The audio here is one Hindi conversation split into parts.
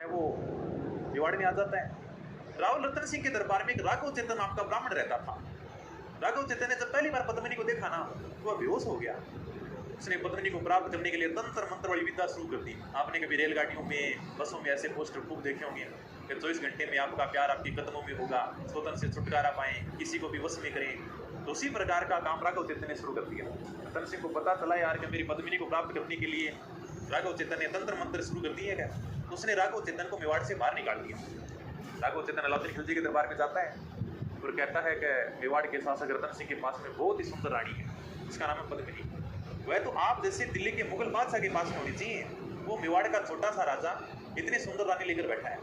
वो मेवाड़ में आ जाता है। राव रतन सिंह के दरबार में एक राघव चेतन नाम का ब्राह्मण रहता था। राघव चेतन ने जब पहली बार पद्मिनी को देखा ना तो वह बेहोश हो गया। उसने पद्मिनी को प्राप्त करने के लिए तंत्र मंत्र वाली विद्या शुरू कर दी। आपने कभी रेलगाड़ियों में, बसों में ऐसे पोस्टर खूब देखे होंगे कि 24 घंटे में आपका प्यार आपके कदमों में होगा, स्वतंत्र से छुटकारा पाएं, किसी को भी वश में करें। तो उसी प्रकार का काम राघव चेतन ने शुरू कर दिया। रतन सिंह को पता चला यार कि मेरी पद्मिनी को प्राप्त करने के लिए राघव चेतन ने तंत्र मंत्र शुरू कर दिए है। तो उसने राघव चेतन को मेवाड़ से बाहर निकाल दिया। राघव चेतन अलाउद्दीन खिलजी के दरबार में जाता है और कहता है कि मेवाड़ के शासक रतन सिंह के पास में बहुत ही सुंदर रानी है, इसका नाम है पद्मिनी। वह तो आप जैसे दिल्ली के मुगल बादशाह के पास में होनी चाहिए, वो मेवाड़ का छोटा सा राजा इतनी सुंदर रानी लेकर बैठा है।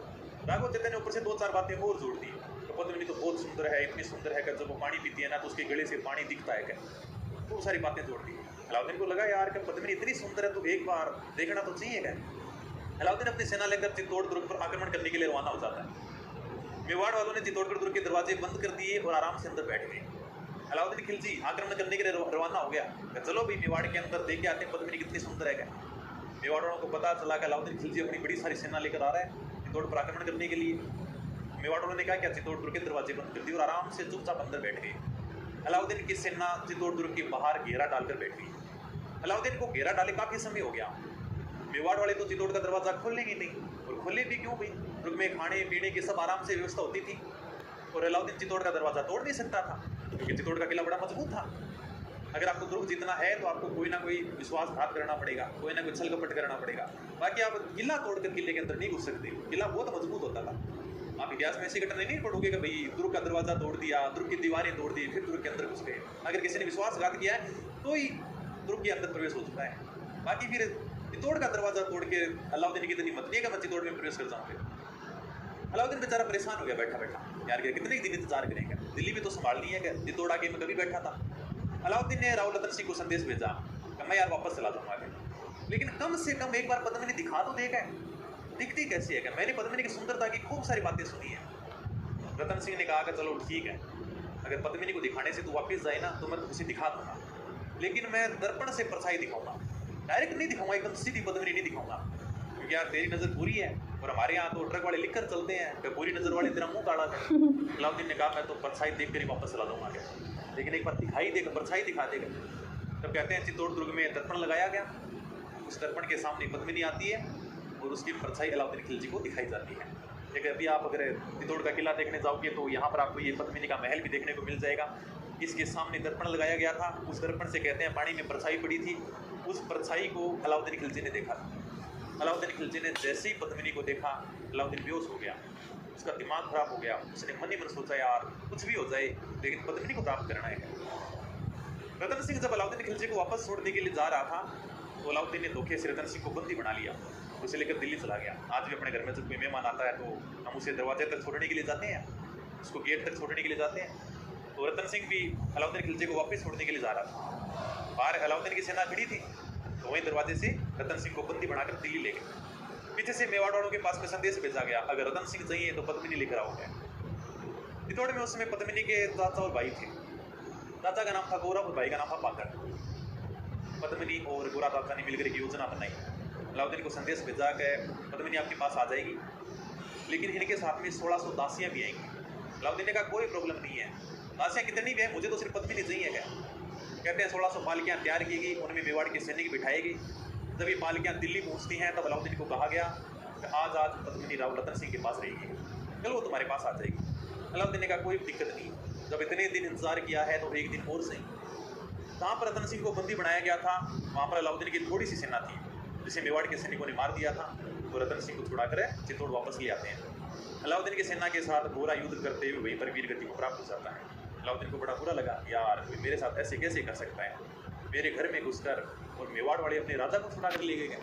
राघव चेतन ने ऊपर से 2-4 बातें और जोड़ दी। तो पद्मिनी तो बहुत सुंदर है, इतनी सुंदर है कि जब वो पानी पीती है ना तो उसके गले से पानी दिखता है। क्या बहुत सारी बातें जोड़ दी। अलाउद्दीन को लगा यार कि पद्मिनी इतनी सुंदर है तो एक बार देखना तो चाहिए। क्या अलाउद्दीन अपनी सेना लेकर चित्तौड़ दुर्ग पर आक्रमण करने के लिए रवाना हो जाता है। मेवाड़ वालों ने चित्तौड़गढ़ दुर्ग के दरवाजे बंद कर दिए और आराम से अंदर बैठ गए। अलाउद्दीन खिलजी आक्रमण करने के लिए रवाना हो गया। चलो भी मेवाड़ के अंदर देख के आते हैं पद्मिनी कितनी सुंदर है। क्या मेवाड़ वालों को पता चला कि अलाउद्दीन खिलजी अपनी बड़ी सारी सेना लेकर आ रहा है चित्तौड़ पर आक्रमण करने के लिए। मेवाड़ वालों ने कहा क्या चित्तौड़ दुर्ग के दरवाजे बंद कर दिए और आराम से चुपचाप अंदर बैठ गए। अलाउद्दीन की सेना चित्तौड़ दुर्ग के बाहर घेरा डालकर बैठ गई। अलाउद्दीन को घेरा डाले काफी समय हो गया। मेवाड़ वाले तो चित्तौड़ का दरवाजा खोलेंगे नहीं, और खोले भी क्यों भाई, दुर्ग में खाने पीने की सब आराम से व्यवस्था होती थी और अलाउद्दीन चित्तौड़ का दरवाजा तोड़ नहीं सकता था क्योंकि चित्तौड़ का किला बड़ा मजबूत था। अगर आपको दुर्ग जीतना है तो आपको कोई ना कोई विश्वासघात करना पड़ेगा, कोई ना कोई छल कपट करना पड़ेगा। बाकी आप किला तोड़कर किले के अंदर नहीं घुस सकते। किला बहुत मजबूत होता था। आप इतिहास में ऐसी घटना नहीं पढ़ोगे कि भाई दुर्ग का दरवाजा तोड़ दिया, दुर्ग की दीवारें तोड़ दी, फिर दुर्ग के अंदर घुस गए। अगर किसी ने विश्वासघात किया है तो ही दुर्ग के अंदर प्रवेश हो चुका है। बाकी फिर चित्तौड़ का दरवाजा तोड़ के अलाउद्दीन की इतनी हिम्मत नहीं है कि मैं चित्तौड़ में प्रवेश कर जाऊँगा। अलाउद्दीन बेचारा परेशान हो गया बैठा बैठा, यार कितने दिन इंतजार करेंगे, दिल्ली भी तो संभालनी है। क्या चित्तौड़ आके मैं कभी बैठा था। अलाउद्दीन ने राव रतन सिंह को संदेश भेजा कि मैं यार वापस चला जाऊँगा, लेकिन कम से कम एक बार पद्मिनी दिखा तो देगा। दिखती कैसी है। क्या मैंने पद्मिनी की सुंदरता की खूब सारी बातें सुनी है। रतन सिंह ने कहा कि चलो ठीक है, अगर पद्मिनी को दिखाने से तू वापस जाए ना तो मैं तुझे दिखा दूंगा, लेकिन मैं दर्पण से परछाई दिखाऊंगा, डायरेक्ट नहीं दिखाऊंगा, एकदम सीधी पद्मिनी नहीं दिखाऊंगा, क्योंकि यार तेरी नज़र बुरी है और हमारे यहाँ तो ट्रक वाले लिख कर चलते हैं कि बुरी नज़र वाले तेरा मुंह काढ़ा दे। अलाउद्दीन ने कहा मैं तो परछाई देख कर ही वापस चला दूंगा, लेकिन एक बार दिखाई देगा, परछाई दिखा देगा। तब कहते हैं चित्तौड़ दुर्ग में दर्पण लगाया गया, उस दर्पण के सामने पद्मिनी आती है और उसकी परछाई अलाउद्दीन खिलजी को दिखाई जाती है। लेकिन अभी आप अगर चित्तौड़ का किला देखने जाओगे तो यहाँ पर आपको ये पद्मिनी का महल भी देखने को मिल जाएगा। इसके सामने दर्पण लगाया गया था, उस दर्पण से कहते हैं पानी में परछाई पड़ी थी, उस परछाई को अलाउद्दीन खिलजी ने देखा। अलाउद्दीन खिलजी ने जैसे ही पद्मिनी को देखा अलाउद्दीन बेहोश हो गया, उसका दिमाग खराब हो गया। उसने मन ही मन सोचा यार कुछ भी हो जाए लेकिन पद्मिनी को प्राप्त करना है। रतन सिंह जब अलाउद्दीन खिलजी को वापस छोड़ने के लिए जा रहा था तो अलाउद्दीन ने धोखे से रतन सिंह को बंदी बना लिया, उसे लेकर दिल्ली चला गया। आज भी अपने घर में जब कोई मेहमान आता है तो हम उसे दरवाजे तक छोड़ने के लिए जाते हैं, उसको गेट तक छोड़ने के लिए जाते हैं। तो रतन सिंह भी अलाउद्दीन खिलजी को वापस छोड़ने के लिए जा रहा था। बाहर अलाउद्दीन की सेना खड़ी थी तो वहीं दरवाजे से रतन सिंह को बंदी बनाकर दिल्ली ले गए। पीछे से मेवाड़ वालों के पास में संदेश भेजा गया, अगर रतन सिंह चाहिए तो पद्मिनी लेकर आओगे। चित्तौड़ में उस समय पद्मिनी के चाचा और भाई थे। चाचा का नाम था गौरा और भाई का नाम था पाकर। पद्मिनी और गोरा चाचा ने मिलकर एक योजना बनाई। अलाउद्दीन को संदेश भेजा कि पद्मिनी आपके पास आ जाएगी, लेकिन इनके साथ में 1600 दासियाँ भी आएंगी। अलाउद्दीन ने कहा कोई प्रॉब्लम नहीं है, दासियाँ कितनी भी है मुझे तो सिर्फ पद्मिनी चाहिए। क्या कहते हैं 1600 पालकियाँ तैयार की गई, उनमें मेवाड़ के सैनिक बिठाएगी। जब ये पालकियाँ दिल्ली पहुँचती हैं तब अलाउद्दीन को कहा गया कि आज पद्मिनी राव रतन सिंह के पास रहेगी, कल वो तुम्हारे पास आ जाएगी। अलाउद्दीन ने कहा कोई दिक्कत नहीं, जब इतने दिन इंतजार किया है तो एक दिन और सही। जहाँ पर रतन सिंह को बंदी बनाया गया था वहाँ पर अलाउद्दीन की थोड़ी सी सेना थी जिसे मेवाड़ के सैनिकों ने मार दिया था, तो रतन सिंह को छुड़ाकर चित्तौड़ वापस ले आते हैं। अलाउद्दीन की सेना के साथ गोरा युद्ध करते हुए वहीं पर वीर गति को प्राप्त हो जाता है। अलाउद्दीन को बड़ा बुरा लगा, यार मेरे साथ ऐसे कैसे कर सकता है, मेरे घर में घुसकर और मेवाड़ वाले अपने राजा को छुड़ा कर ले गए।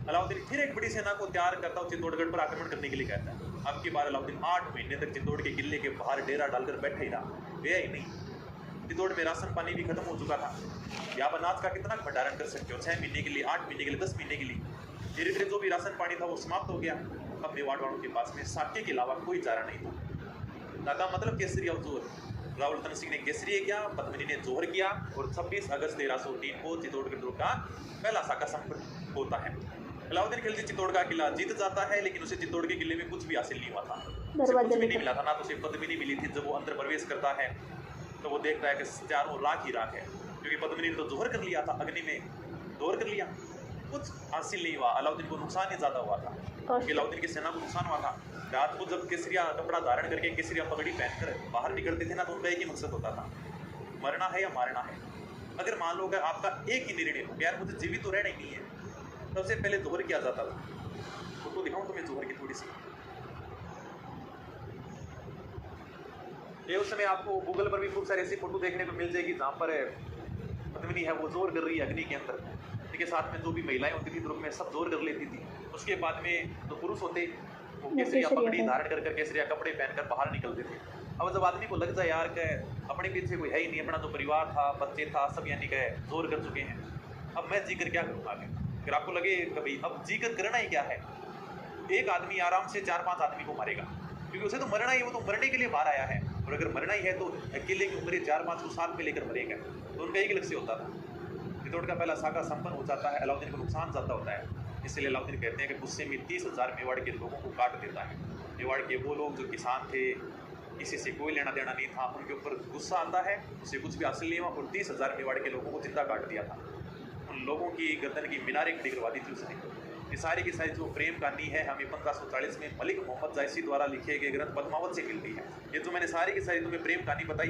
अलाउद्दीन फिर एक बड़ी सेना को तैयार करता हूँ चित्तौड़गढ़ पर आक्रमण करने के लिए कहता है। अब की बार अलाउद्दीन 8 महीने तक चित्तौड़ के किले के बाहर डेरा डालकर बैठा ही रहा, गया ही नहीं। चित्तौड़ में राशन पानी भी खत्म हो चुका था, या आप अनाज का कितना भंडारण कर सकते हो, 6 महीने के लिए, 8 महीने के लिए, 10 महीने के लिए। धीरे धीरे जो भी राशन पानी था वो समाप्त हो गया। अब मेवाड़ वालों के पास में साके के अलावा कोई चारा नहीं था। दादा मतलब केसरी और जोर। राव रतन सिंह ने केसरी किया, पद्मिनी ने जोहर किया और 26 अगस्त 1303 को चित्तौड़गढ़ दुर्ग का पहला साका संपर्क होता है। अलाउद्दीन खिलजी चित्तौड़ का किला जीत जाता है, लेकिन उसे चित्तौड़ के किले में कुछ भी हासिल नहीं हुआ था, उसे दरवाजे कुछ भी में नहीं मिला था, ना तो उसे पदवी नहीं मिली थी। जब वो अंदर प्रवेश करता है तो वो देखता है कि चारों राख ही राख है, क्योंकि पद्मिनी ने तो जोहर कर लिया था, अग्नि में जोहर कर लिया, कुछ हासिल नहीं हुआ। अलाउद्दीन को नुकसान ही ज़्यादा हुआ था, क्योंकि अलाउद्दीन की सेना को नुकसान हुआ था। रात को जब केसरिया कपड़ा धारण करके केसरिया पगड़ी पहनकर बाहर निकलते थे ना, तो उनका एक ही मकसद होता था, मरना है या मारना है। अगर मान लो अगर आपका एक ही निर्णय हो यार मुझे जीवित तो रहना ही नहीं है, सबसे पहले जोहर किया जाता था। फोटो दिखाऊं तुम्हें जोहर की थोड़ी सी, ये उस समय आपको गूगल पर भी खूब सारी ऐसी फोटो देखने को मिल जाएगी जहाँ पर पद्मिनी है वो जोर कर रही है अग्नि के अंदर, ठीक है। साथ में जो भी महिलाएं होती थी ग्रुप में सब जोर कर लेती थी। उसके बाद में जो पुरुष होते वो केसरिया पगड़ी धारण कर केसरिया कपड़े पहनकर बाहर निकलते थे। अब जब आदमी को लग जाए यार के अपने पीछे कोई है ही नहीं, अपना जो परिवार था बच्चे था सब यानी कि जोर कर चुके हैं, अब मैं जीकर क्या करूँगा आगे। अगर आपको लगे कभी अब जीकर करना ही क्या है, एक आदमी आराम से 4-5 आदमी को मारेगा, क्योंकि उसे तो मरना ही, वो तो मरने के लिए बाहर आया है। और अगर मरना ही है तो अकेले की उम्र 4-5 को साथ में लेकर मरेगा, तो उनका एक लक्ष्य होता था। चित्तौड़ का पहला साका संपन्न हो जाता है, अलाउद्दीन को नुकसान ज़्यादा होता है, इसलिए अलाउद्दीन कहते हैं कि गुस्से में 30,000 मेवाड़ के लोगों को काट देता है। मेवाड़ के वो लोग जो किसान थे, किसी से कोई लेना देना नहीं था, उनके ऊपर गुस्सा आता है, उसे कुछ भी हासिल नहीं हुआ और 30,000 मेवाड़ के लोगों को जिंदा काट दिया था। उन लोगों की गर्दन की मीनारें खड़ी करवा दी थी उसने। ये सारी की सारी जो प्रेम कहानी है हमें 1540 में मलिक मोहम्मद जायसी द्वारा लिखे गए ग्रंथ पद्मावत से मिलती है। ये जो मैंने सारी की सारी तुम्हें प्रेम कहानी बताई